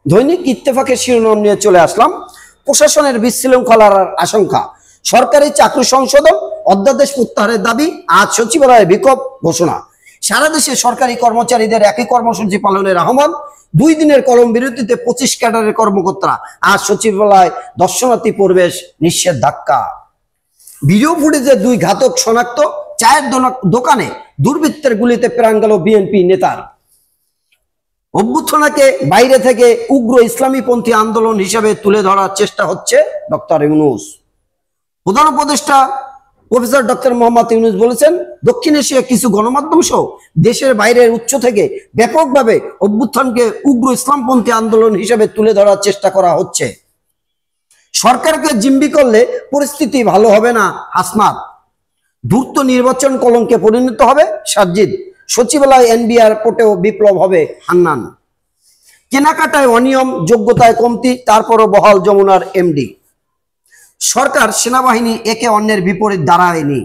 দৈনিক ইত্তেফাকের শিরোনাম নিয়ে চলে আসলাম। প্রশাসনের বিশৃঙ্খলার আশঙ্কা, সরকারি চাকরি সংশোধন, অধ্যাদেশ প্রত্যাহারের দাবি, আজ সচিবালয়ে বিক্ষোভ ঘোষণা। সারা দেশে সরকারি কর্মচারীদের একই কর্মসূচি পালনের আহ্বান। 2 দিনের কলম বিরতিতে 25 ক্যাডারের কর্মকর্তারা আজ সচিবালয় দর্শনার্থী প্রবেশ নিষেধাজ্ঞা। ভিডিও ফুটেজে 2 ঘাতক শনাক্ত, চায়ের দোকানে দুর্বৃত্তের গুলিতে প্রাণ গেল বিএনপি নেতার। অভ্যুত্থানকে বাইরে থেকে উগ্র ইসলামীপন্থী আন্দোলন হিসেবে তুলে ধরার চেষ্টা হচ্ছে ডক্টর ইউনূস। প্রধান উপদেষ্টা প্রফেসর ডক্টর মোহাম্মদ ইউনূস বলেছেন, দক্ষিণ এশিয়া কিছু গণমাধ্যম সহ দেশের বাইরের উৎস থেকে ব্যাপকভাবে অভ্যুত্থানকে উগ্র ইসলামপন্থী আন্দোলন হিসেবে তুলে ধরার চেষ্টা করা হচ্ছে। সরকারকে জিম্মি করলে পরিস্থিতি ভালো হবে না হাসনাত। দ্রুত নির্বাচন কলঙ্কে পরিণত হবে সাজ্জিদ। সচিবালয় এনবিআর পোর্টেও বিপ্লব হবে হান্নান। কেনাকাটায় অনিয়ম, যোগ্যতায় কমতি, তারপরও বহাল যমুনার এমডি। সরকার সেনাবাহিনী একে অন্যের বিপরীত দাঁড়ায়নি।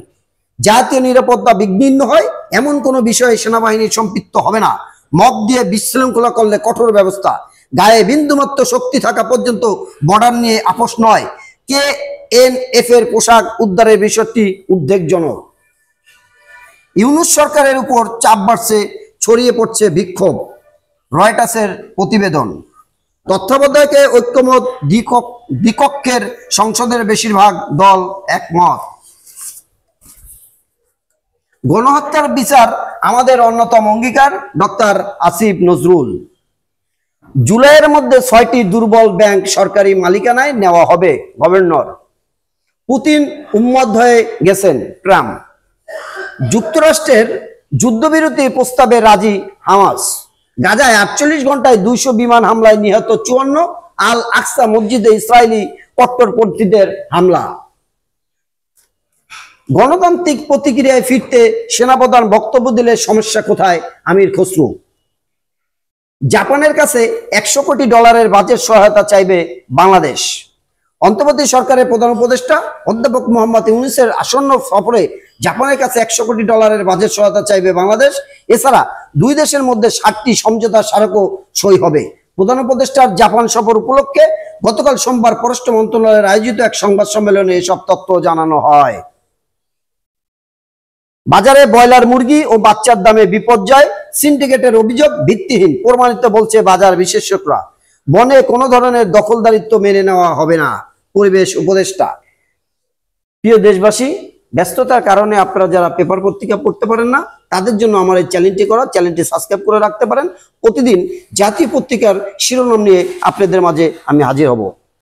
জাতীয় নিরাপত্তা বিঘ্নিত হয় এমন কোনো বিষয়ে সেনাবাহিনী সম্পৃক্ত হবে না। মব দিয়ে বিশৃঙ্খলা করলে কঠোর ব্যবস্থা। গায়ে বিন্দুমাত্র শক্তি থাকা পর্যন্ত বর্ডার নিয়ে আপোষ নয়। কেএনএফ এর পোশাক উদ্ধারের বিষয়টি উদ্বেগজনক। ইউনূস সরকারের উপর চাপ বাড়ছে, ছড়িয়ে পড়ছে বিক্ষোভ। রয়টার্সের প্রতিবেদন। তত্ত্বাবধায়কে ঐক্যমত দ্বিকক্ষের সংসদের বেশিরভাগ দল একমত। গণহত্যার বিচার আমাদের অন্যতম অঙ্গীকার, ডক্টর আসিফ নজরুল। জুলাইয়ের মধ্যে 6টি দুর্বল ব্যাংক সরকারি মালিকানায় নেওয়া হবে, গভর্নর। পুতিন উন্মাদ হয়ে গেছেন, ট্রাম্প। যুক্তরাষ্ট্রের যুদ্ধবিরতি প্রস্তাবে রাজি হামাস। গাজায় 48 ঘন্টায় 200 বিমান হামলায় নিহত 54। আল আকসা মসজিদে ইসরায়েলি কট্টরপন্থীদের হামলা। গণতান্ত্রিক প্রতিক্রিয়ায় ফিরতে সেনাপ্রধান বক্তব্য দিলে সমস্যা কোথায়, আমির খসরু। জাপানের কাছে $100 কোটি বাজেট সহায়তা চাইবে বাংলাদেশ। অন্তর্বর্তী সরকারের প্রধান উপদেষ্টা অধ্যাপক মোহাম্মদ ইউনূসের আসন্ন সফরে জাপানের কাছে $100 কোটি বাজেট সহায়তা চাইবে বাংলাদেশ। এছাড়া 2 দেশের মধ্যে 7টি সমঝোতা স্মারকও সই হবে। প্রধান উপদেষ্টার জাপান সফর উপলক্ষে গতকাল সোমবার পররাষ্ট্র মন্ত্রণালয়ের আয়োজিত এক সংবাদ সম্মেলনে এসব তথ্য জানানো হয়। বাজারে ব্রয়লার মুরগি ও বাচ্চার দামে বিপর্যয়, সিন্ডিকেটের অভিযোগ ভিত্তিহীন প্রমাণিত বলছে বাজার বিশেষজ্ঞরা। বনে কোনো ধরনের দখলদারিত্ব মেনে নেওয়া হবে না, পরিবেশ উপদেষ্টা। প্রিয় দেশবাসী, ব্যস্ততার কারণে আপনারা যারা পেপার পত্রিকা পড়তে পারেন না, তাদের জন্য আমার এই চ্যানেলটি সাবস্ক্রাইব করে রাখতে পারেন। প্রতিদিন জাতীয় পত্রিকার শিরোনাম নিয়ে আপনাদের মাঝে আমি হাজির হব।